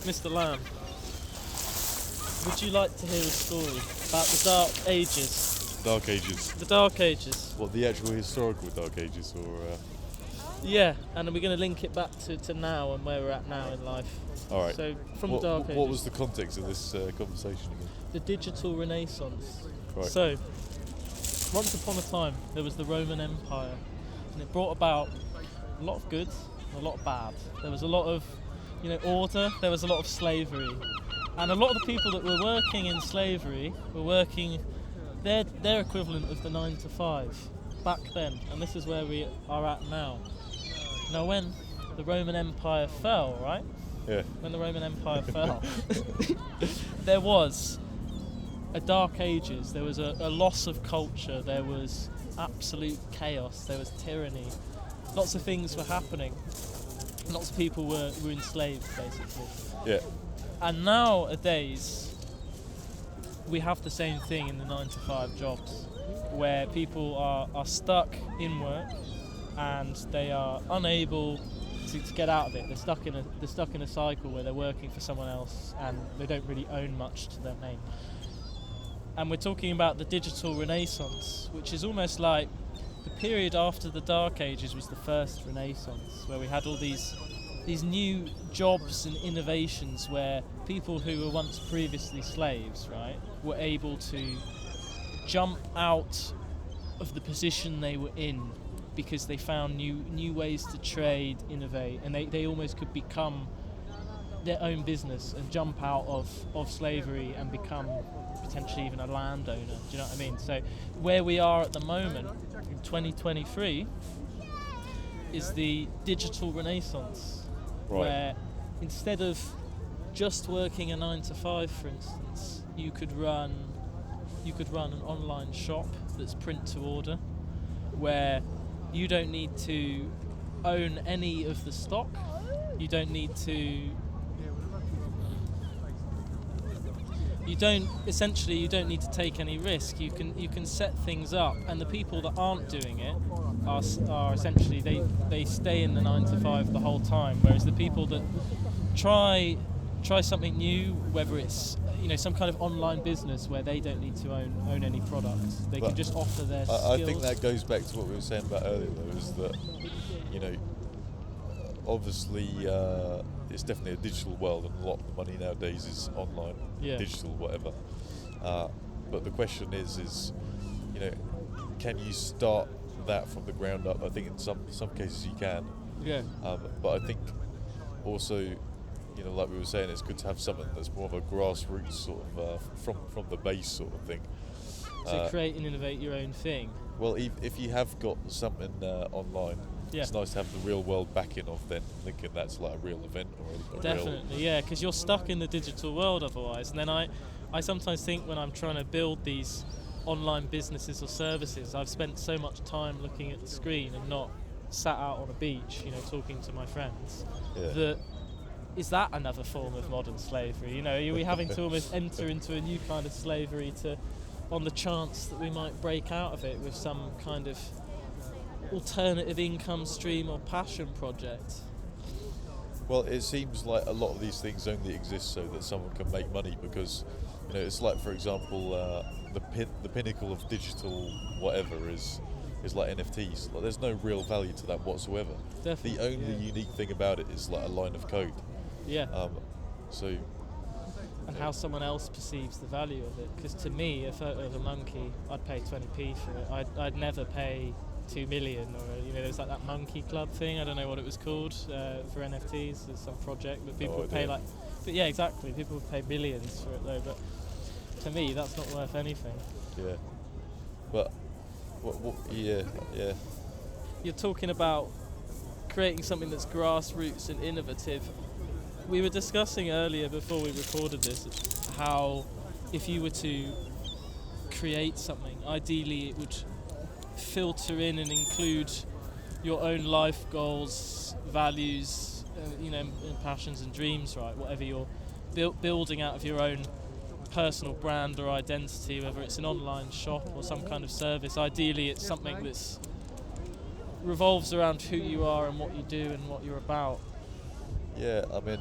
Mr. Lamb, would you like to hear a story about the Dark Ages? Dark Ages. The Dark Ages. What, the actual historical Dark Ages, or? Yeah, and we're going to link it back to now and where we're at now in life. All right. So from the Dark Ages. What was the context of this conversation again? The digital renaissance. Right. So, once upon a time, there was the Roman Empire, and it brought about a lot of good and a lot of bad. There was a lot of, order. There was a lot of slavery, and a lot of the people that were working in slavery were working their equivalent of the 9 to 5 back then, and this is where we are at now. Now, when the Roman Empire fell, right? Yeah. When the Roman Empire fell, there was a Dark Ages. There was a loss of culture. There was absolute chaos. There was tyranny. Lots of things were happening. Lots of people were enslaved, basically. Yeah. And nowadays, we have the same thing in the 9 to 5 jobs, where people are stuck in work and they are unable to get out of it. They're stuck in a cycle where they're working for someone else and they don't really own much to their name. And we're talking about the digital renaissance, which is almost like the period after the Dark Ages was the first renaissance, where we had all these new jobs and innovations where people who were once previously slaves, right, were able to jump out of the position they were in because they found new ways to trade, innovate, and they almost could become their own business and jump out of slavery and become potentially even a landowner. Do you know what I mean? So where we are at the moment in 2023 is the digital renaissance, right, where instead of just working a 9 to 5, for instance, you could run an online shop that's print to order, where you don't need to own any of the stock. You don't need to. You don't need to take any risk. You can set things up, and the people that aren't doing it are essentially they stay in the 9 to 5 the whole time. Whereas the people that try something new, whether it's some kind of online business where they don't need to own any products, they can just offer their skills. I think that goes back to what we were saying about earlier, though, is that obviously it's definitely a digital world, and a lot of the money nowadays is online, digital, whatever. But the question is can you start that from the ground up? I think in some cases you can. Yeah. But I think also, like we were saying, it's good to have something that's more of a grassroots sort of from the base sort of thing. To create and innovate your own thing. Well, if you have got something online, it's nice to have the real world backing of then thinking that's like a real event or a definitely, yeah, because you're stuck in the digital world otherwise. And then I sometimes think when I'm trying to build these online businesses or services, I've spent so much time looking at the screen and not sat out on a beach, talking to my friends. That is that another form of modern slavery? Are we having to almost enter into a new kind of slavery on the chance that we might break out of it with some kind of alternative income stream or passion project? Well, it seems like a lot of these things only exist so that someone can make money, because it's like, for example, the pinnacle of digital whatever is like NFTs. Like, there's no real value to that whatsoever. Definitely, the only unique thing about it is like a line of code. Yeah. And how someone else perceives the value of it. Because to me, a photo of a monkey, I'd pay 20p for it. I'd never pay 2 million, or there's like that monkey club thing. I don't know what it was called for NFTs. There's some project, but people would pay but yeah, exactly. People would pay millions for it though. But to me, that's not worth anything. Yeah. But yeah. You're talking about creating something that's grassroots and innovative. We were discussing earlier before we recorded this how if you were to create something, ideally it would filter in and include your own life goals, values, and passions and dreams, right? Whatever you're building out of your own personal brand or identity, whether it's an online shop or some kind of service. Ideally it's something that's revolves around who you are and what you do and what you're about. Yeah, I mean,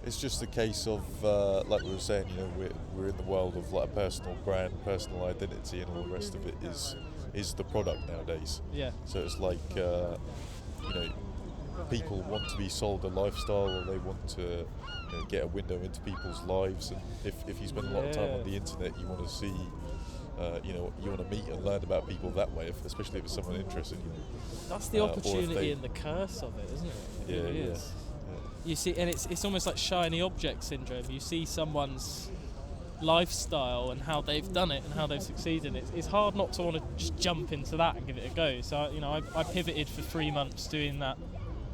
It's just a case of, like we were saying, we're in the world of like a personal brand, personal identity, and all the rest of it is the product nowadays. Yeah. So it's like, people want to be sold a lifestyle, or they want to get a window into people's lives. And if you spend a lot of time on the internet, you want to see, you want to meet and learn about people that way, especially if it's someone interested in you. That's the opportunity and the curse of it, isn't it? It really is. You see, and it's almost like shiny object syndrome. You see someone's lifestyle and how they've done it and how they've succeeded. It's hard not to want to just jump into that and give it a go. So I pivoted for 3 months doing that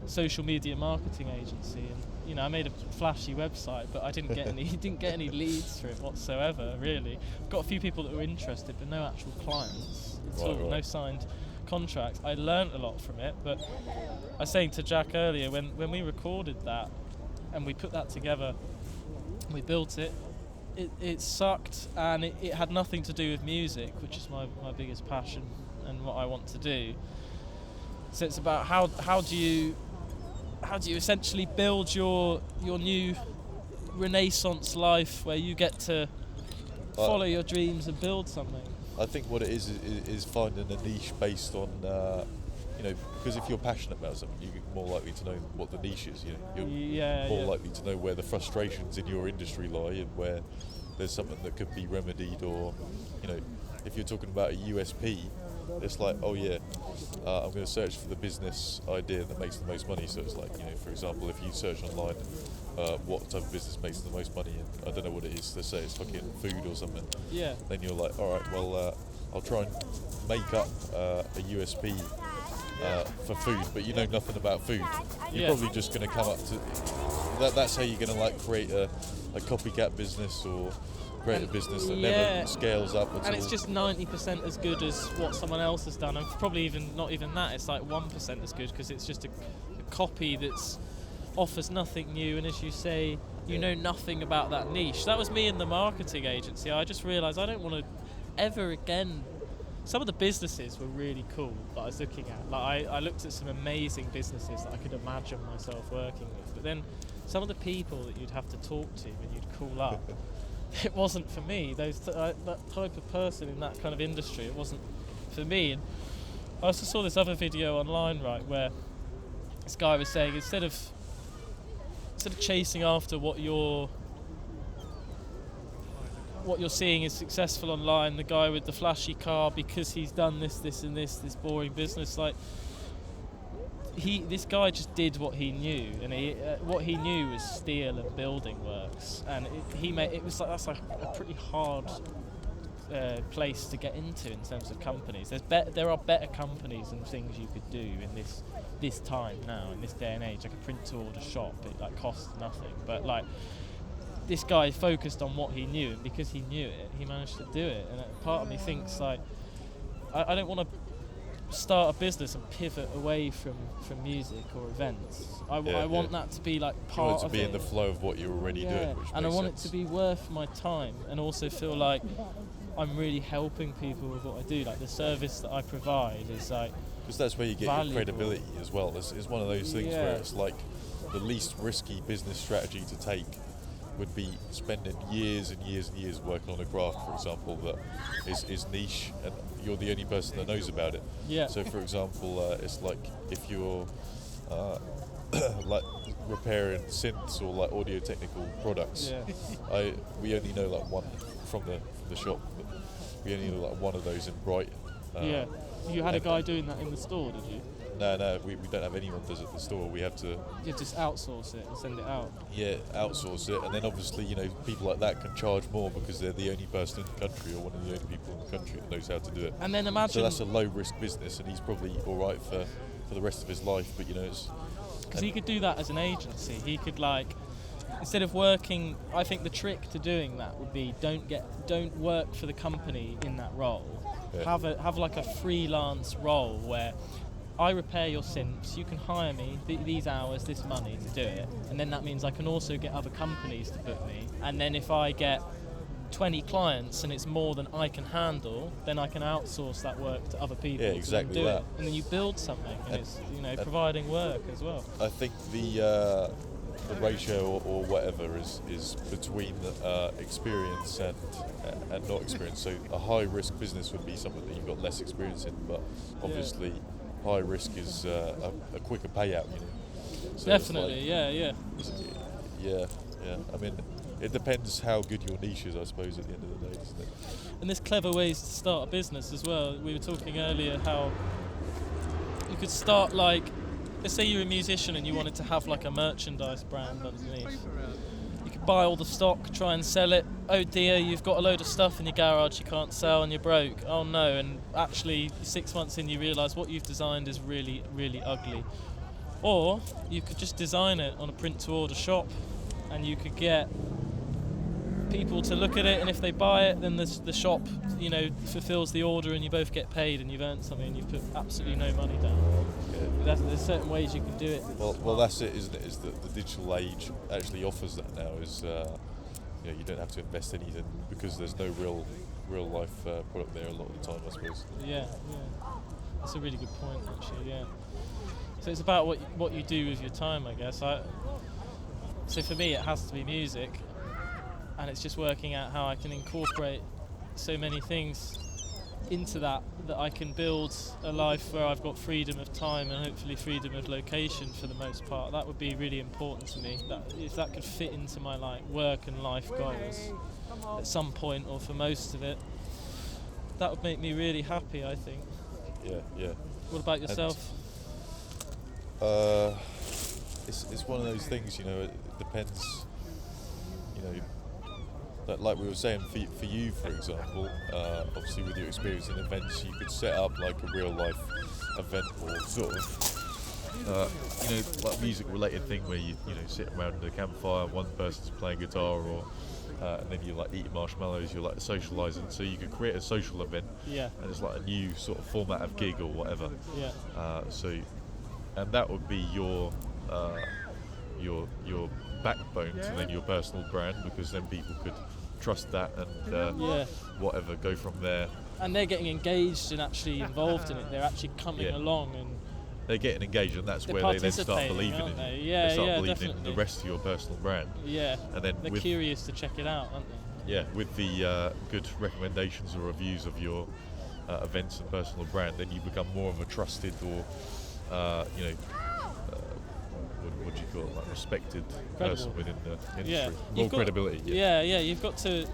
social media marketing agency, and I made a flashy website, but I didn't get any leads through it whatsoever. Really, I've got a few people that were interested, but no actual clients at all. No signed contracts. I learned a lot from it, but I was saying to Jack earlier, when we recorded that and we put that together, we built it. It sucked, and it had nothing to do with music, which is my biggest passion and what I want to do. So it's about how do you essentially build your new Renaissance life where you get to follow your dreams and build something. I think what it is finding a niche based on, because if you're passionate about something, you're more likely to know what the niche is. You're more likely to know where the frustrations in your industry lie and where there's something that could be remedied, or, if you're talking about a USP, it's like, I'm going to search for the business idea that makes the most money. So it's like, for example, if you search online, what type of business makes the most money, and I don't know what it is, let's say it's fucking food or something. Yeah. Then you're like, all right, well, I'll try and make up a USP for food, but you know nothing about food. You're probably just going to come up to that's how you're going to like create a copycat business, or create a business that never scales up at all. And it's just 90% as good as what someone else has done, and probably even not even that. It's like 1% as good, because it's just a copy that's offers nothing new, and as you say, you know nothing about that niche. That was me in the marketing agency. I just realised I don't want to ever again. Some of the businesses were really cool that I was looking at. Like I looked at some amazing businesses that I could imagine myself working with, but then some of the people that you'd have to talk to when you'd call up, it wasn't for me. That type of person in that kind of industry, it wasn't for me. And I also saw this other video online, right, where this guy was saying instead of chasing after what you're seeing is successful online, the guy with the flashy car because he's done this boring business, like this guy just did what he knew, and what he knew was steel and building works, and that's like a pretty hard place to get into in terms of companies. There are better companies and things you could do in this time now, in this day and age, like a print to order shop. It like costs nothing, but like this guy focused on what he knew, and because he knew it, he managed to do it. And part of me thinks like I don't want to start a business and pivot away from music or events. I want that to be like part of it. You want it to be in the flow of what you're already doing, which and I want sense. It to be worth my time, and also feel like I'm really helping people with what I do. Like the service that I provide is like, because that's where you get your credibility as well. It's one of those things where it's like the least risky business strategy to take would be spending years and years and years working on a craft, for example, that is niche, and you're the only person that knows about it. Yeah. So, for example, it's like if you're like repairing synths or like audio technical products. Yeah. We only know like one from the shop. But we only know like one of those in Brighton. Yeah. You had a guy doing that in the store, did you? No, we don't have anyone does it at the store. We have to... You just outsource it and send it out. Yeah, outsource it, and then obviously, people like that can charge more because they're the only person in the country, or one of the only people in the country that knows how to do it. And then imagine... So that's a low-risk business, and he's probably all right for the rest of his life, but, it's... Because he could do that as an agency. He could, like... Instead of working... I think the trick to doing that would be don't work for the company in that role. Yeah. Have like a freelance role where... I repair your synths, you can hire me these hours, this money to do it, and then that means I can also get other companies to book me, and then if I get 20 clients and it's more than I can handle, then I can outsource that work to other people to do it, and then you build something, and it's providing work as well. I think the the ratio or whatever is between experience and not experience. So a high risk business would be something that you've got less experience in, but obviously high risk is a quicker payout. So definitely, yeah. I mean, it depends how good your niche is, I suppose, at the end of the day, doesn't it? And there's clever ways to start a business as well. We were talking earlier how you could start, like, let's say you're a musician and you wanted to have like a merchandise brand underneath. You could buy all the stock, try and sell it. Oh dear, you've got a load of stuff in your garage you can't sell and you're broke. Oh no, and actually 6 months in you realise what you've designed is really, really ugly. Or you could just design it on a print-to-order shop and you could get people to look at it, and if they buy it, then the shop, fulfills the order and you both get paid and you've earned something and you've put absolutely no money down. Yeah. There's certain ways you can do it. Well, that's it, isn't it? Is that the digital age actually offers that now? Is you don't have to invest anything because there's no real life product there a lot of the time, I suppose. Yeah. That's a really good point, actually. Yeah. So it's about what you do with your time, I guess. So for me, it has to be music. And it's just working out how I can incorporate so many things into that I can build a life where I've got freedom of time and hopefully freedom of location for the most part. That would be really important to me. That if that could fit into my work and life goals at some point or for most of it, that would make me really happy, I think. Yeah. What about yourself? It's one of those things, it depends, like we were saying, for you, for example, obviously with your experience in events, you could set up like a real life event or sort of, like music related thing where you sit around the campfire, one person's playing guitar and then you like eat marshmallows, you're like socialising, so you could create a social event, and it's like a new sort of format of gig or whatever. And that would be your backbone to then your personal brand, because then people could trust that and whatever, go from there. And they're getting engaged and actually involved in it. They're actually coming along and they're getting engaged, and that's where they then start believing in it. They start believing in the rest of your personal brand. Yeah. And then they're curious to check it out, aren't they? Yeah, with the good recommendations or reviews of your events and personal brand, then you become more of a trusted or what do you call it, like respected person within the industry. More credibility. You've got to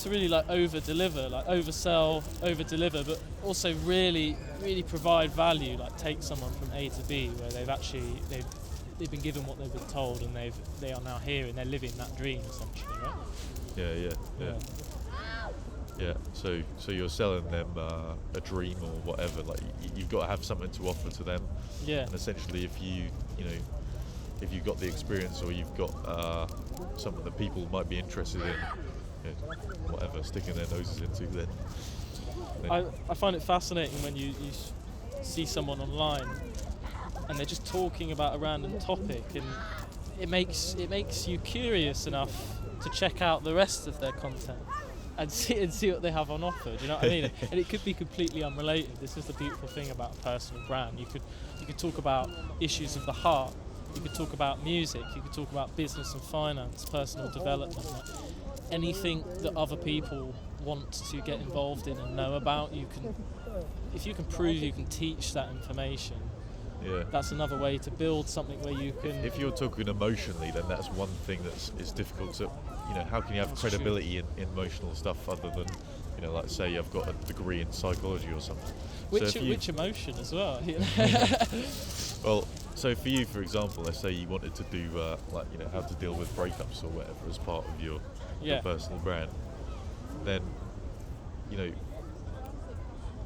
really like over-deliver, like oversell, over-deliver, but also really, really provide value. Like take someone from A to B, where they've been given what they've been told, and they are now here and they're living that dream essentially, right? Yeah. So you're selling them a dream or whatever. Like you've got to have something to offer to them. Yeah. And essentially, if you've got the experience or you've got something that people might be interested in, whatever, sticking their noses into, then I find it fascinating when you see someone online and they're just talking about a random topic, and it makes you curious enough to check out the rest of their content and see what they have on offer. Do you know what I mean? And it could be completely unrelated. This is the beautiful thing about a personal brand. You could talk about issues of the heart. You could talk about music. You could talk about business and finance, personal development. Like anything that other people want to get involved in and know about, if you can prove you can teach that information. Yeah. That's another way to build something where you can. If you're talking emotionally, then that's one thing is difficult to, how can you have credibility in emotional stuff other than, like say I've got a degree in psychology or something. Which emotion as well. Well, so for you, for example, let's say you wanted to do how to deal with breakups or whatever as part of your personal brand, then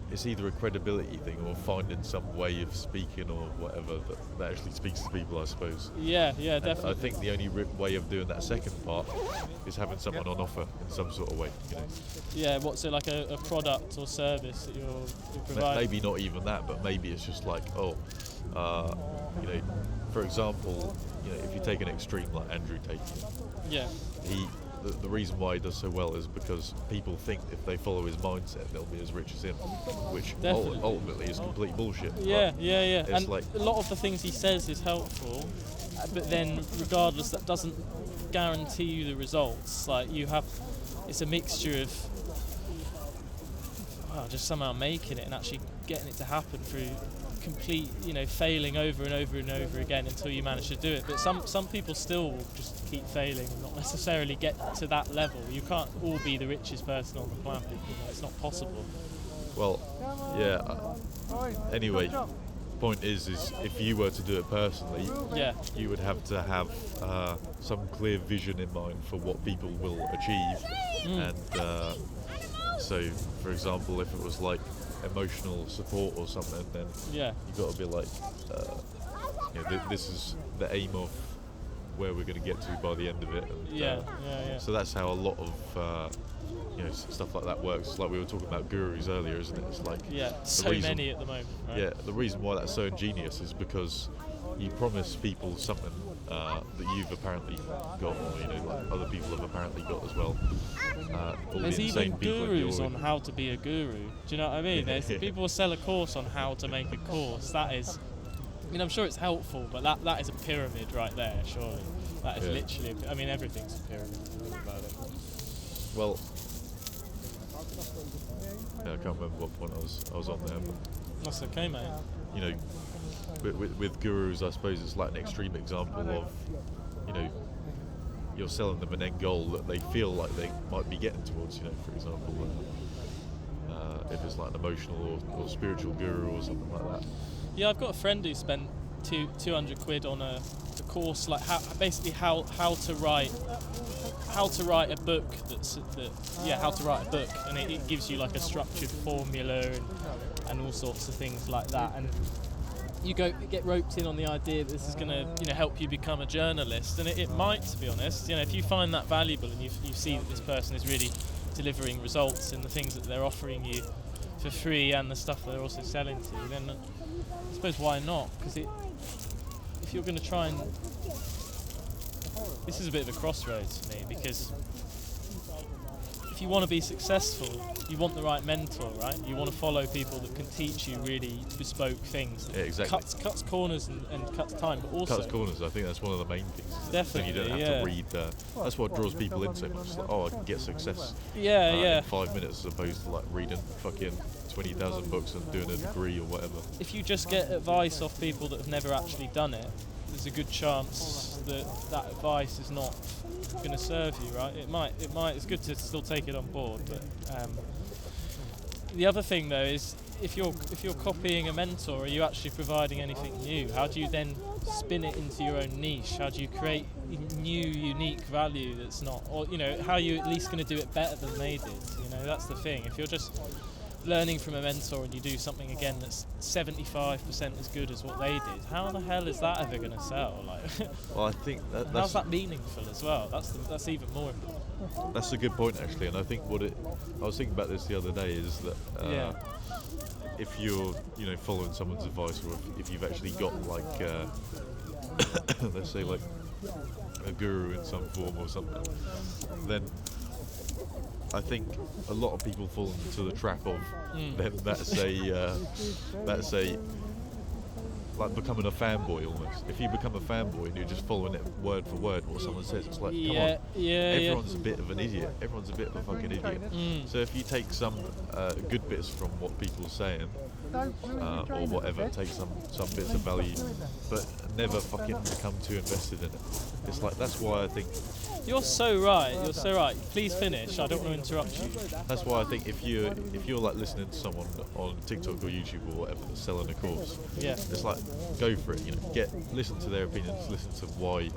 it's either a credibility thing or finding some way of speaking or whatever that actually speaks to people, I suppose. Yeah, definitely. I think the only way of doing that second part is having someone on offer in some sort of way. Yeah, what's it, like a product or service that you're providing? Maybe not even that, but maybe it's just like, for example, if you take an extreme like Andrew Tate, the reason why he does so well is because people think if they follow his mindset, they'll be as rich as him, which ultimately is complete bullshit. Yeah. It's And like, a lot of the things he says is helpful, but then regardless, that doesn't guarantee you the results. Like it's a mixture of just somehow making it and actually getting it to happen through complete, failing over and over and over again until you manage to do it. But some people still will just keep failing and not necessarily get to that level. You can't all be the richest person on the planet. It's not possible. Well, yeah. Anyway, point is if you were to do it personally, you would have to have some clear vision in mind for what people will achieve. And so, for example, if it was like emotional support or something, then you've got to be like, this is the aim of where we're going to get to by the end of it. And, so that's how a lot of stuff like that works. It's like we were talking about gurus earlier, isn't it? It's like so many at the moment. Right? Yeah, the reason why that's so ingenious is because you promise people something that you've apparently got, or like other people have apparently got as well. There's even gurus on how to be a guru. Do you know what I mean? There's people will sell a course on how to make a course. That is, I'm sure it's helpful, but that is a pyramid right there. Surely, that is literally. Everything's a pyramid. Think about it. Well, I can't remember what point I was on there. But, that's okay, mate. With gurus, I suppose it's like an extreme example of, you're selling them an end goal that they feel like they might be getting towards. For example, if it's like an emotional or spiritual guru or something like that. Yeah, I've got a friend who spent 200 quid on a course, like how to write a book how to write a book, and it gives you like a structured formula and all sorts of things like that, and you get roped in on the idea that this is going to help you become a journalist, and it might, to be honest. If you find that valuable and you see that this person is really delivering results in the things that they're offering you for free and the stuff they're also selling to you, then I suppose why not? Because if you're going to try and... This is a bit of a crossroads for me, because if you want to be successful, you want the right mentor, right? You want to follow people that can teach you really bespoke things. Yeah, exactly. Cuts corners and cuts time, but also... Cuts corners, I think that's one of the main things. Definitely, you don't have to read... that's what draws people in so much. It's like, I can get success in 5 minutes, as opposed to like reading fucking 20,000 books and doing a degree or whatever. If you just get advice off people that have never actually done it, there's a good chance that advice is not going to serve you, right? It might. It's good to still take it on board, but the other thing though is if you're copying a mentor, are you actually providing anything new? How do you then spin it into your own niche? How do you create new, unique value that's not, or how are you at least going to do it better than they did? That's the thing. If you're just learning from a mentor and you do something again that's 75% as good as what they did, how the hell is that ever going to sell? Well, I think how's that meaningful as well? That's even more important. That's a good point, actually, and I think I was thinking about this the other day, is that if you're following someone's advice, or if you've actually got like let's say like a guru in some form or something, then I think a lot of people fall into the trap of that's a like becoming a fanboy almost. If you become a fanboy and you're just following it word for word what someone says, it's like, come on, everyone's a bit of an idiot. Everyone's a bit of a fucking idiot. So if you take some good bits from what people are saying, or whatever, take some bits of value, but never fucking become too invested in it. It's like, that's why I think... You're so right. Please finish. I don't want to interrupt you. That's why I think if you're like listening to someone on TikTok or YouTube or whatever that's selling a course, it's like, go for it. Listen to their opinions, listen to why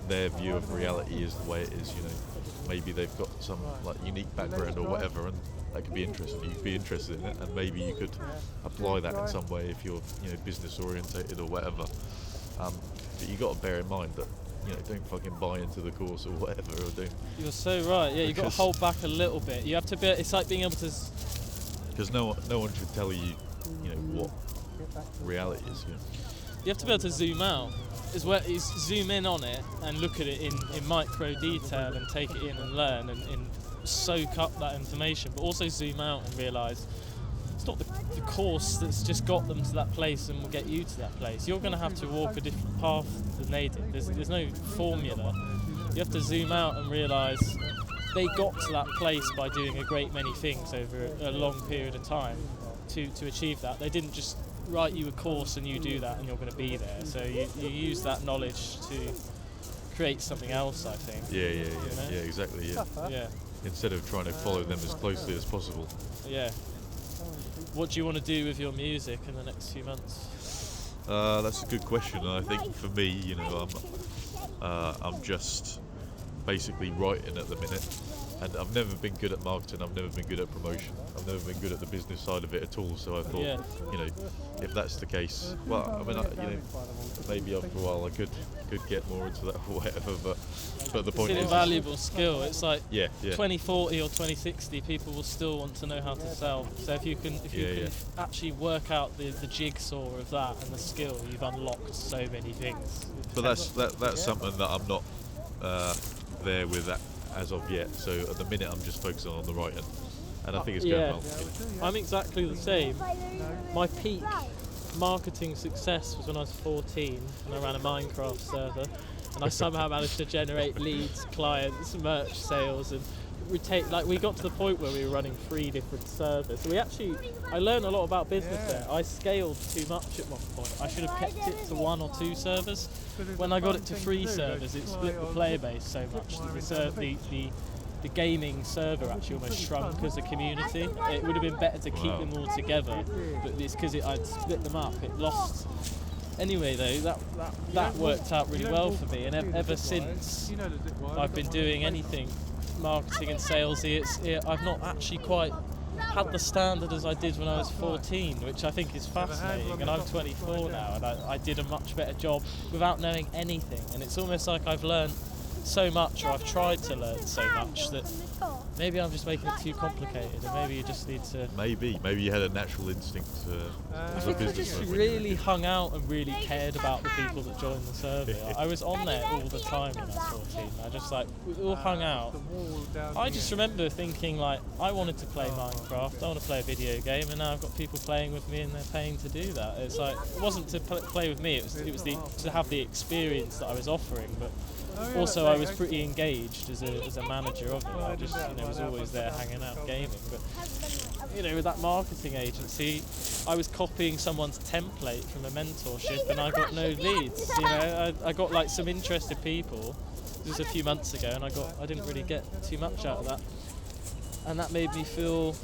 their view of reality is the way it is. Maybe they've got some like unique background or whatever, and that could be interesting. You could be interested in it, and maybe you could apply that in some way if you're business orientated or whatever. But you got to bear in mind that don't fucking buy into the course or whatever, or don't. You're so right. Yeah, you've got to hold back a little bit. You have to be. It's like being able to. Because no one should tell you, what reality is. You have to be able to zoom out. Is zoom in on it and look at it in micro detail and take it in and learn and soak up that information, but also zoom out and realise it's it's not the course that's just got them to that place and will get you to that place. You're going to have to walk a different path than they did. There's no formula. You have to zoom out and realise they got to that place by doing a great many things over a long period of time to achieve that. They didn't just write you a course and you do that and you're going to be there. So you use that knowledge to create something else, I think. Yeah, exactly, yeah. Instead of trying to follow them as closely as possible. Yeah. What do you want to do with your music in the next few months? That's a good question. I think for me, you know, I'm just basically writing at the minute, and I've never been good at marketing. I've never been good at promotion. I've never been good at the business side of it at all. So I thought, you know, if that's the case, well, I mean, you know, maybe after a while I could get more into that or whatever. But the point is, it's an invaluable skill. It's like 2040 or 2060, people will still want to know how to sell. So if you can actually work out the jigsaw of that and the skill, you've unlocked so many things. But that's something that I'm not there with that as of yet. So at the minute I'm just focusing on the writing, and I think it's going well. You know. I'm exactly the same. My peak marketing success was when I was 14 and I ran a Minecraft server, and I somehow managed to generate leads, clients, merch sales, and we got to the point where we were running 3 different servers. So I learned a lot about business there. I scaled too much at one point. I should have kept it to 1 or 2 servers. When I got it to 3 servers, it split the player base so much that the gaming server actually almost shrunk as a community. It would have been better to keep them all together, but it's because I'd split them up. It lost. Anyway, though, that worked out really well for me, and ever since I've been doing anything marketing and salesy, I've not actually quite had the standard as I did when I was 14, which I think is fascinating. And I'm 24 now, and I did a much better job without knowing anything. And it's almost like I've learned so much, or I've tried to learn so much, that maybe I'm just making it too complicated, and maybe you just need to... Maybe you had a natural instinct as a business. I really hung out and really cared about the people that joined the server. I was on there all the time when I was 14. I just we all hung out. I just remember thinking I wanted to play Minecraft, I want to play a video game, and now I've got people playing with me and they're paying to do that. It's it wasn't to play with me, it was to have the experience that I was offering, but also I was pretty engaged as a manager of it. I just was always there hanging out gaming. But with that marketing agency, I was copying someone's template from a mentorship and I got no leads. I got some interested people. This was a few months ago, and I didn't really get too much out of that, and that made me feel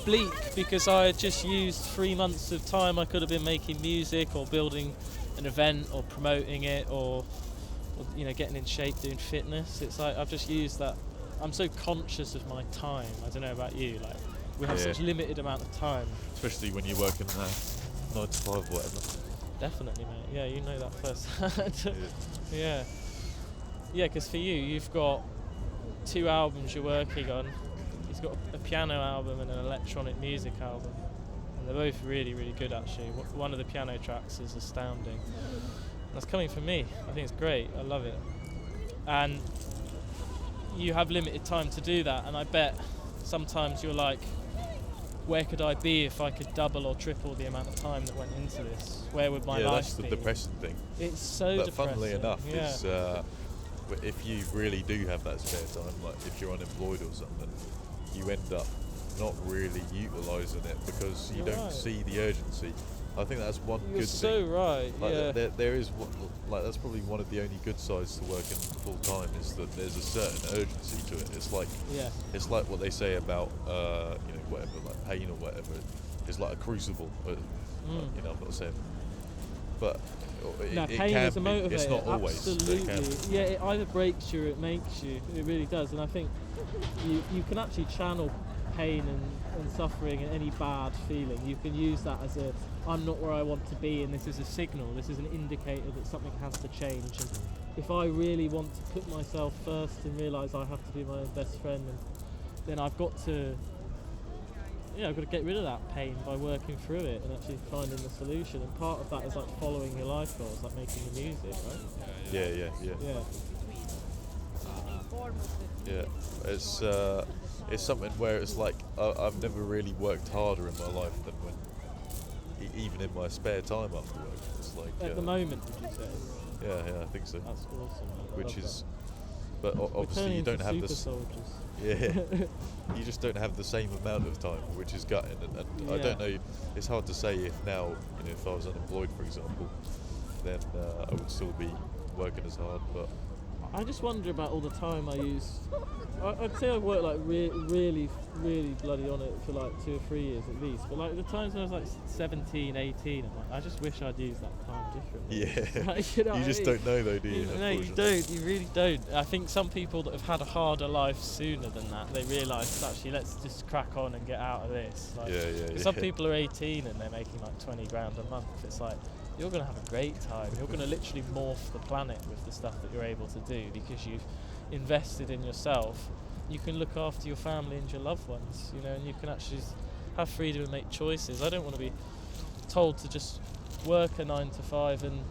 bleak, because I had just used 3 months of time I could have been making music or building an event or promoting it or getting in shape, doing fitness. It's I've just used that. I'm so conscious of my time. I don't know about you. We have such limited amount of time. Especially when you're working 9 to 5 or whatever. Definitely, mate. Yeah, you know that first. Yeah. Yeah, because for you've got 2 albums you're working on. He's got a piano album and an electronic music album. And they're both really, really good, actually. One of the piano tracks is astounding. That's coming from me. I think it's great. I love it. And you have limited time to do that, and I bet sometimes you're like, where could I be if I could double or triple the amount of time that went into this? Where would my life be? Yeah, that's the depressing thing. It's so depressing. But funnily enough, it's, if you really do have that spare time, like if you're unemployed or something, you end up not really utilising it because you don't see the urgency. I think that's one good thing. You're so right. There is that's probably one of the only good sides to working full time, is that there's a certain urgency to it. It's like what they say about whatever, like pain or whatever. It's like a crucible. I'm not saying, but it pain can is a motivator. It's not always. Absolutely. Yeah, it either breaks you or it makes you. It really does. And I think you can actually channel pain and suffering and any bad feeling. You can use that as I'm not where I want to be, and this is a signal, this is an indicator that something has to change. And if I really want to put myself first and realise I have to be my own best friend, then I've got to get rid of that pain by working through it and actually finding the solution. And part of that is following your life goals, like making the music, right? Yeah. Yeah, it's something where it's like I've never really worked harder in my life than when, even in my spare time after work. It's like At the moment, did you say? Yeah, I think so. That's awesome. Which is, that. but obviously you don't have super this. soldiers. Yeah, you just don't have the same amount of time, which is gutting. And I don't know. It's hard to say if now, if I was unemployed, for example, then I would still be working as hard. But I just wonder about all the time I use. I'd say I worked like really bloody on it for like 2 or 3 years at least. But like the times when I was like 17, 18, I'm like, I just wish I'd used that time differently. yeah, Like, you just don't know though, do you? No, you don't. You really don't. I think some people that have had a harder life sooner than that, they realise actually let's just crack on and get out of this. Like, Yeah. Some people are 18 and they're making like 20 grand a month. It's like, you're going to have a great time. You're going to literally morph the planet with the stuff that you're able to do because you've invested in yourself. You can look after your family and your loved ones, and you can actually have freedom and make choices. I don't want to be told to just work a 9 to 5 and,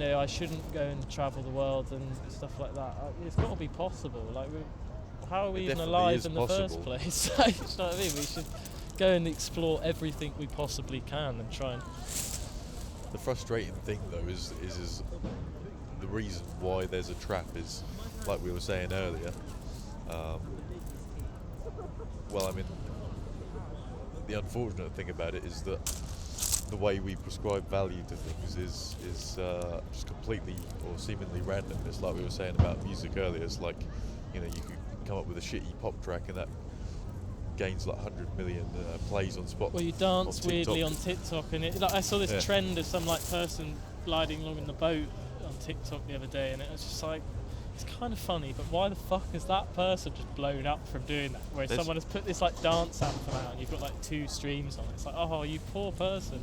I shouldn't go and travel the world and stuff like that. It's got to be possible. Like, how are we even alive in the first place? You know what I mean? We should go and explore everything we possibly can and try and... The frustrating thing though is the reason why there's a trap is, like we were saying earlier. The unfortunate thing about it is that the way we prescribe value to things is just completely or seemingly random. It's like we were saying about music earlier. It's like, you could come up with a shitty pop track and that gains like 100 million plays on Spotify. Well, you dance weirdly on TikTok, and I saw this trend of some person gliding along in the boat on TikTok the other day, and it was just like, it's kind of funny, but why the fuck has that person just blown up from doing that? Where someone has put this dance anthem out, and you've got 2 streams on it. It's like, oh, you poor person.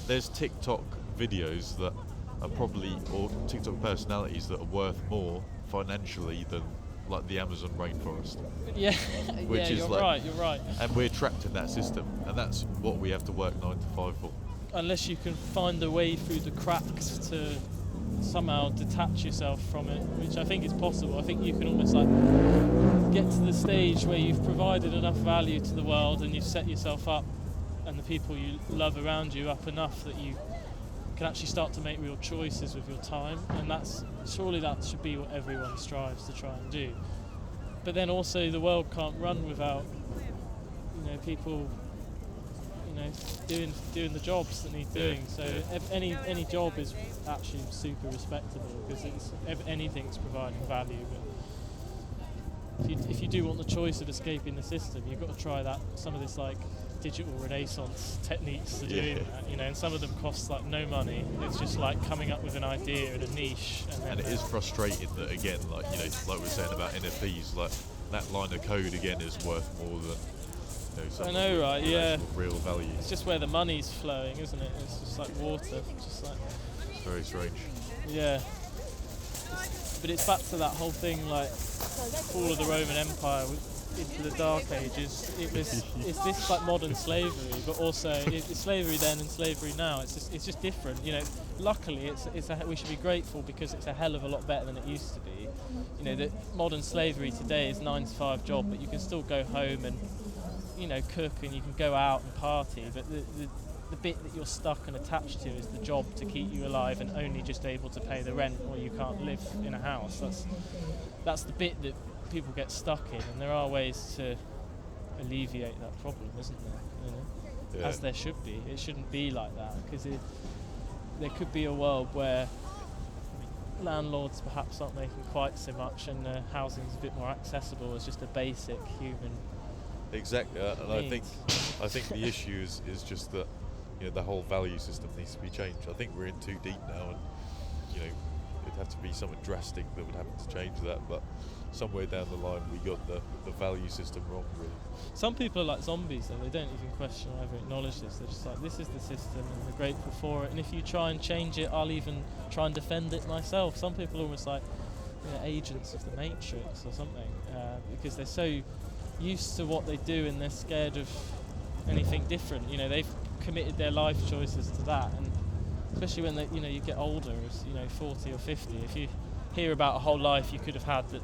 There's TikTok videos that are probably, or TikTok personalities that are worth more financially than the Amazon rainforest. Yeah, which is you're right. And we're trapped in that system, and that's what we have to work 9 to 5 for. Unless you can find a way through the cracks to somehow detach yourself from it, which I think is possible. I think you can almost get to the stage where you've provided enough value to the world and you've set yourself up and the people you love around you up enough that you can actually start to make real choices with your time, and surely that should be what everyone strives to try and do. But then also the world can't run without people doing the jobs that need doing. So any job is actually super respectable because anything's providing value. But if you do want the choice of escaping the system, you've got to try some of this digital renaissance techniques to doing that, and some of them cost no money. It's just coming up with an idea and a niche. And it is frustrating that again, like we're saying about NFTs, that line of code again is worth more than I know, right? Yeah. Real value. It's just where the money's flowing, isn't it? It's just like water. It's very strange. Yeah. But it's back to that whole thing, fall of the Roman Empire into the Dark Ages. It's this modern slavery, but also it's slavery then and slavery now. It's just different. Luckily, we should be grateful because it's a hell of a lot better than it used to be. The modern slavery today is 9 to 5 job, but you can still go home and cook and you can go out and party, but the bit that you're stuck and attached to is the job to keep you alive and only just able to pay the rent, or you can't live in a house. That's the bit that people get stuck in, and there are ways to alleviate that problem, isn't there? As there should be. It shouldn't be like that, because there could be a world where landlords perhaps aren't making quite so much and housing's a bit more accessible as just a basic human. Exactly, and I think the issue is just that the whole value system needs to be changed. I think we're in too deep now, and it'd have to be something drastic that would happen to change that. But somewhere down the line, we got the value system wrong, really. Some people are like zombies, though. They don't even question or ever acknowledge this. They're just like, this is the system, and we're grateful for it. And if you try and change it, I'll even try and defend it myself. Some people are almost like agents of the Matrix or something, because they're so used to what they do and they're scared of anything different. They've committed their life choices to that, and especially when they, you get older, as 40 or 50, if you hear about a whole life you could have had that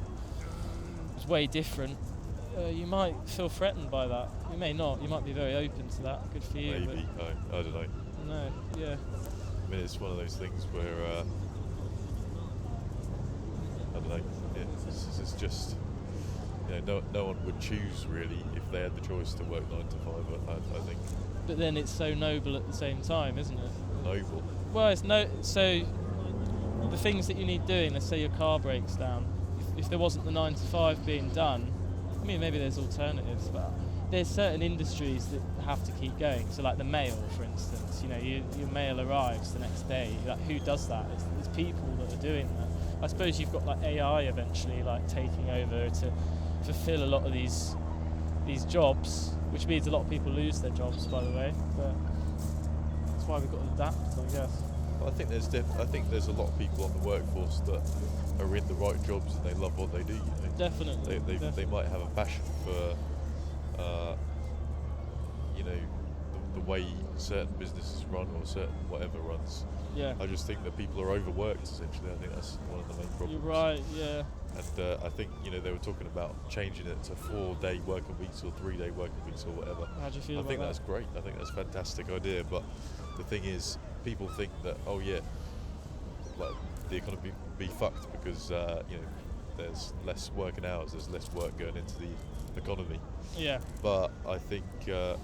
was way different, you might feel threatened by that. You may not. You might be very open to that. Good for you. Maybe. I don't know. No. Yeah. I mean, it's one of those things where I don't know. It's just, no one would choose really if they had the choice to work 9 to 5. I think. But then it's so noble at the same time, isn't it? Noble. Well, it's no. So the things that you need doing. Let's say your car breaks down. If there wasn't the 9 to 5 being done, I mean, maybe there's alternatives, but there's certain industries that have to keep going. So like the mail, for instance, your mail arrives the next day. Like, who does that? It's people that are doing that. I suppose you've got like AI eventually like taking over to fulfill a lot of these jobs, which means a lot of people lose their jobs, by the way. But that's why we've got to adapt, I guess. I think there's a lot of people on the workforce that are in the right jobs and they love what they do. Definitely. They might have a passion for the way certain businesses run or certain whatever runs. Yeah. I just think that people are overworked. Essentially, I think that's one of the main problems. You're right. Yeah. And I think they were talking about changing it to 4-day working weeks or 3-day working weeks or whatever. How do you feel about that? I think that's great. I think that's a fantastic idea. But the thing is, people think that like the economy will be fucked because there's less working hours, there's less work going into the economy. Yeah. But I think it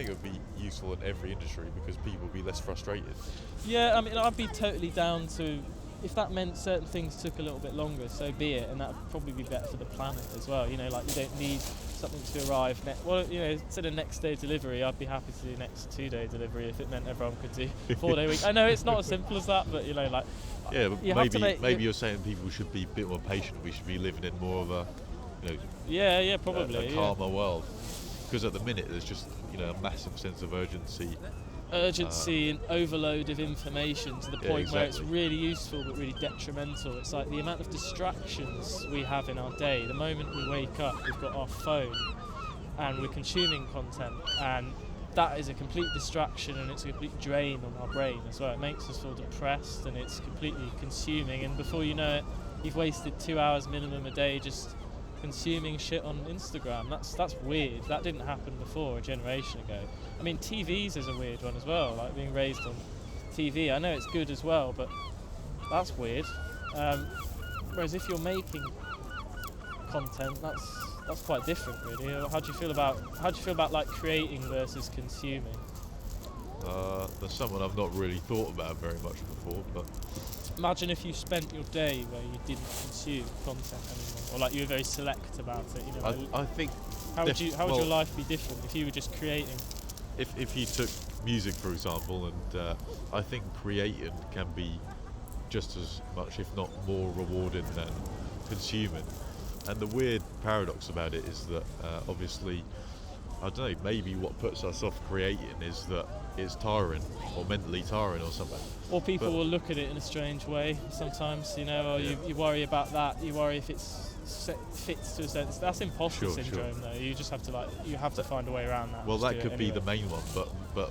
would be useful in every industry because people would be less frustrated. Yeah, I mean, I'd be totally down to, if that meant certain things took a little bit longer, so be it, and that would probably be better for the planet as well. Like you don't need something to arrive instead of next day delivery, I'd be happy to do next 2-day delivery if it meant everyone could do 4-day week. I know it's not as simple as that, but yeah, but maybe you're saying people should be a bit more patient. We should be living in more of a probably a calmer world, because at the minute there's just a massive sense of urgency and overload of information to the point where it's really useful but really detrimental. It's like the amount of distractions we have in our day. The moment we wake up, we've got our phone and we're consuming content, and that is a complete distraction and it's a complete drain on our brain as well. It makes us feel depressed and it's completely consuming, and before you know it, you've wasted 2 hours minimum a day just consuming shit on Instagram. That's weird. That didn't happen before a generation ago. I mean, TVs is a weird one as well, like being raised on TV. I know it's good as well, but that's weird. Whereas if you're making content, that's quite different, really. How do you feel about like creating versus consuming? That's something I've not really thought about very much before, but imagine if you spent your day where you didn't consume content anymore, or like you were very select about it. I think. How would your life be different if you were just creating? If you took music, for example, and I think creating can be just as much, if not more, rewarding than consuming. And the weird paradox about it is that obviously, I don't know, maybe what puts us off creating is that it's tiring or mentally tiring or something. Or people will look at it in a strange way sometimes, or you worry about that. You worry if it's fits to a sense. That's imposter syndrome, though. You just have to find a way around that. Well, that could be the main one, but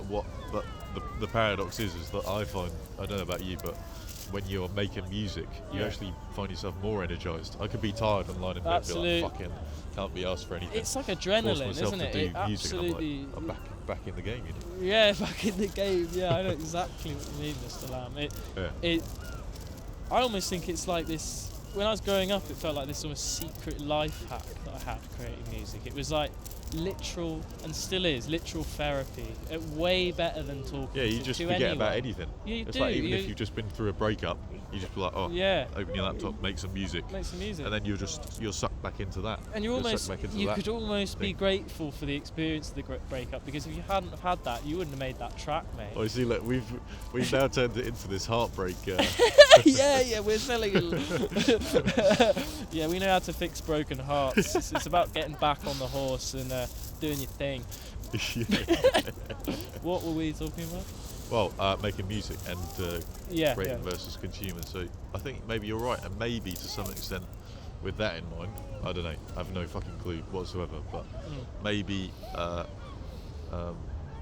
the paradox is that I find, I don't know about you, but when you're making music, you actually find yourself more energized. I could be tired and lying in bed and be like, fucking can't be asked for anything. It's like adrenaline, isn't it? It absolutely. I'm back in the game, Yeah, back in the game. Yeah, I know exactly what you mean, Mr. Lamb. I almost think it's like this. When I was growing up, it felt like this almost secret life hack that I had creating music. It was like literal, and still is, literal therapy. Way better than talking to anyone. Yeah, you just forget about anything. Yeah, you it's do. Like even if you've just been through a breakup, you just be like, open your laptop, make some music, and then you're sucked back into that. And you could almost be grateful for the experience of the breakup, because if you hadn't have had that, you wouldn't have made that track, mate. Oh, you see, look, we've now turned it into this heartbreak. yeah, we're selling it. Yeah, we know how to fix broken hearts. It's about getting back on the horse and doing your thing. What were we talking about? Well, making music and creating versus consuming. So I think maybe you're right, and maybe to some extent, with that in mind, I don't know, I have no fucking clue whatsoever, but maybe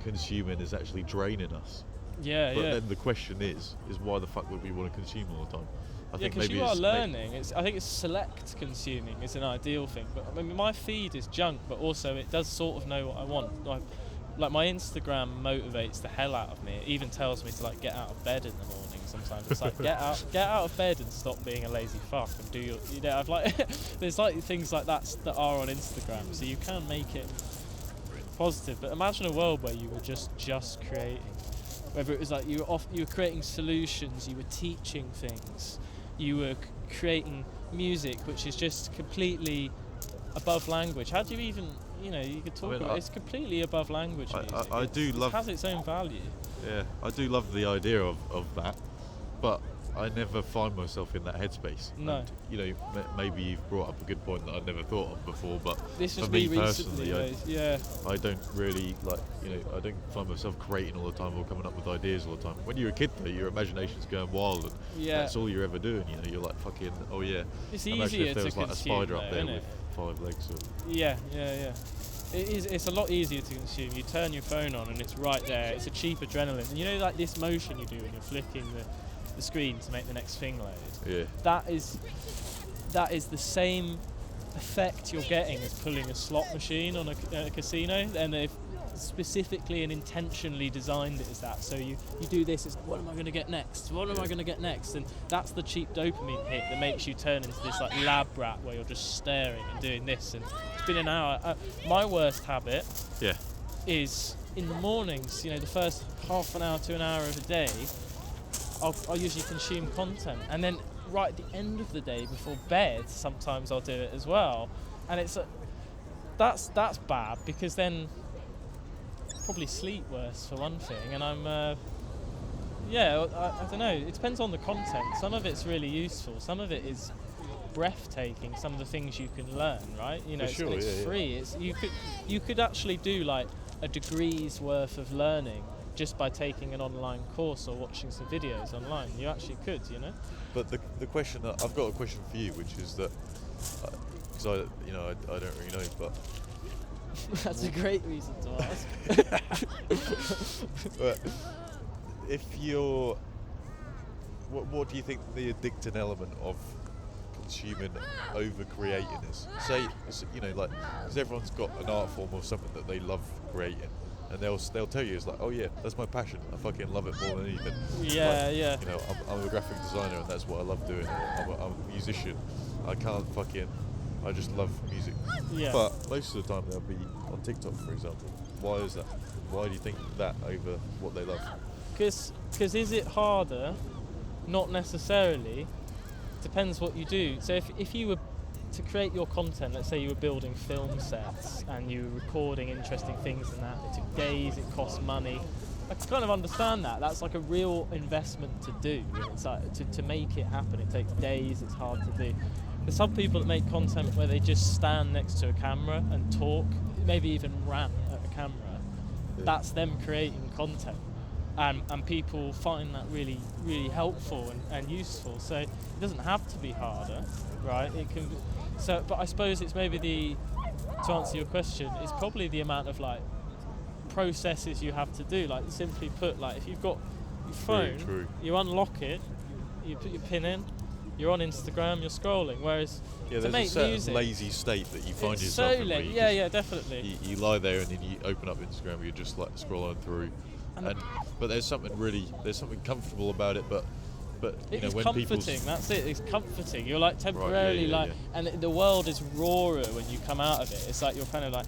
consuming is actually draining us. But then the question is why the fuck would we want to consume all the time? I think because maybe you are it's learning. I think it's select consuming is an ideal thing. But I mean, my feed is junk, but also it does sort of know what I want. Like my Instagram motivates the hell out of me. It even tells me to like get out of bed in the morning. Sometimes it's like get out of bed and stop being a lazy fuck and do your. You know, I've like there's like things like that are on Instagram, so you can make it positive. But imagine a world where you were just creating. Whether it was like you were creating solutions, you were teaching things, you were creating music, which is just completely above language. How do you even, you could talk about it. It's completely above language music. It has its own value. Yeah, I do love the idea of that, but I never find myself in that headspace. No. And, maybe you've brought up a good point that I'd never thought of before, but this for me personally, I don't really I don't find myself creating all the time or coming up with ideas all the time. When you're a kid though, your imagination's going wild and that's all you're ever doing, you're like fucking, oh yeah. It's imagine easier if there was to like consume, a spider up there though, with 5 legs. Yeah. It's a lot easier to consume. You turn your phone on and it's right there. It's a cheap adrenaline. And like this motion you do when you're flicking the screen to make the next thing load. Yeah. That is the same effect you're getting as pulling a slot machine on a casino, and they've specifically and intentionally designed it as that. So you do this, it's like, what am I going to get next? What am I going to get next? And that's the cheap dopamine hit that makes you turn into this like lab rat where you're just staring and doing this. And it's been an hour. My worst habit is in the mornings, the first half an hour to an hour of a day, I'll usually consume content, and then right at the end of the day before bed sometimes I'll do it as well, and it's that's bad, because then probably sleep worse for one thing, and I'm I don't know, it depends on the content. Some of it's really useful, some of it is breathtaking, some of the things you can learn, right? It's free. It's you could actually do like a degree's worth of learning just by taking an online course or watching some videos online. You actually could, But the question that I've got a question for you, which is that because I don't really know, but that's a great reason to ask. But if you're, what do you think the addicting element of consuming over creating is? Say, because everyone's got an art form or something that they love creating. And they'll tell you, it's like, oh yeah, that's my passion. I fucking love it more than anything. I'm a graphic designer and that's what I love doing. I'm a musician. I just love music. Yeah. But most of the time they'll be on TikTok, for example. Why is that? Why do you think that over what they love? Because is it harder? Not necessarily. Depends what you do. So if you were to create your content, let's say you were building film sets and you were recording interesting things and that, it took days, it cost money. I can kind of understand that. That's like a real investment to do. It's like to make it happen, it takes days, it's hard to do. There's some people that make content where they just stand next to a camera and talk, maybe even rant at a camera. Yeah. That's them creating content. And people find that really, really helpful and useful. So it doesn't have to be harder, right? It can. But I suppose it's maybe to answer your question, it's probably the amount of like processes you have to do. Like simply put, like if you've got your phone, True. you unlock it, you put your pin in, you're on Instagram, you're scrolling. Whereas to there's make a certain music, lazy state that you find it's yourself so in. Definitely. You lie there and then you open up Instagram, you're just like scrolling through. But there's something comfortable about it, but it is when comforting. That's it. It's comforting. You're like temporarily and the world is rawer when you come out of it. It's like you're kind of like,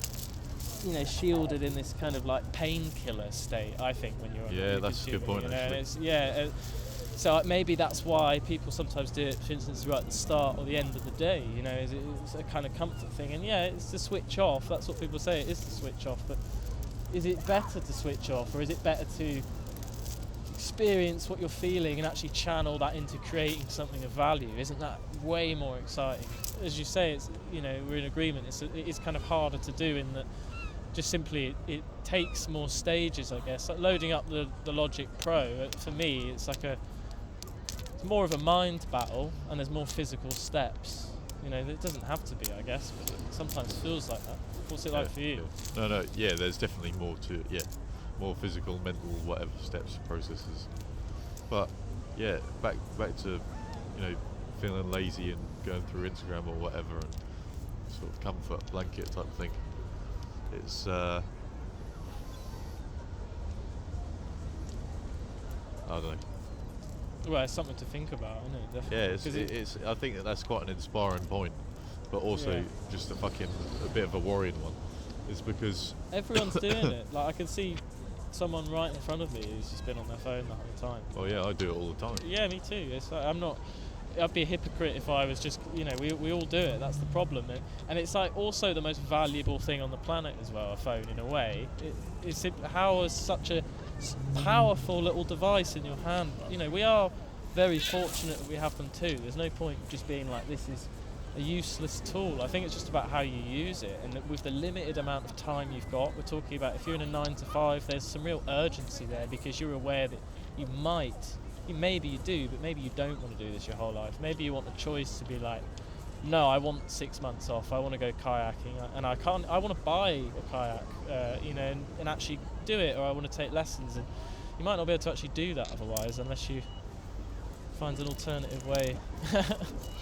shielded in this kind of like painkiller state. I think when you're that's a good point. So maybe that's why people sometimes do it. For instance, right at the start or the end of the day. It's a kind of comfort thing. And it's to switch off. That's what people say. It is to switch off, but. Is it better to switch off, or is it better to experience what you're feeling and actually channel that into creating something of value? Isn't that way more exciting? As you say, it's we're in agreement. It is kind of harder to do in that just simply it takes more stages, I guess. Like loading up the Logic Pro, for me, it's more of a mind battle, and there's more physical steps. It doesn't have to be, I guess, but it sometimes feels like that. What's it like for you? No, there's definitely more to it, more physical, mental, whatever steps, processes. But back to feeling lazy and going through Instagram or whatever, and sort of comfort blanket type thing. It's I don't know. Well, it's something to think about, isn't it? Definitely. Yeah, it's. I think that's quite an inspiring point, but also just a bit of a worrying one. Is because everyone's doing it. Like, I can see someone right in front of me who's just been on their phone the whole time. Oh yeah, I do it all the time. Yeah, me too. It's like, I'd be a hypocrite if I was just, we all do it. That's the problem. And it's like also the most valuable thing on the planet as well, a phone in a way. How is such a powerful little device in your hand? We are very fortunate that we have them too. There's no point just being like, this is a useless tool. I think it's just about how you use it, and that with the limited amount of time you've got, we're talking about if you're in a 9 to 5, there's some real urgency there because you're aware that maybe you do, but maybe you don't want to do this your whole life. Maybe you want a choice to be like, no, I want 6 months off, I want to go kayaking, and I want to buy a kayak, and actually do it, or I want to take lessons, and you might not be able to actually do that otherwise unless you find an alternative way.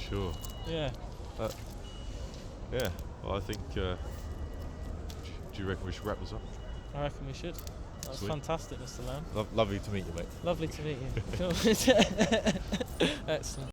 Sure. Yeah. Yeah, well, I think, do you reckon we should wrap this up? I reckon we should. That was fantastic, Mr. Lamb. Lovely to meet you, mate. Lovely to meet you. Cool. Excellent.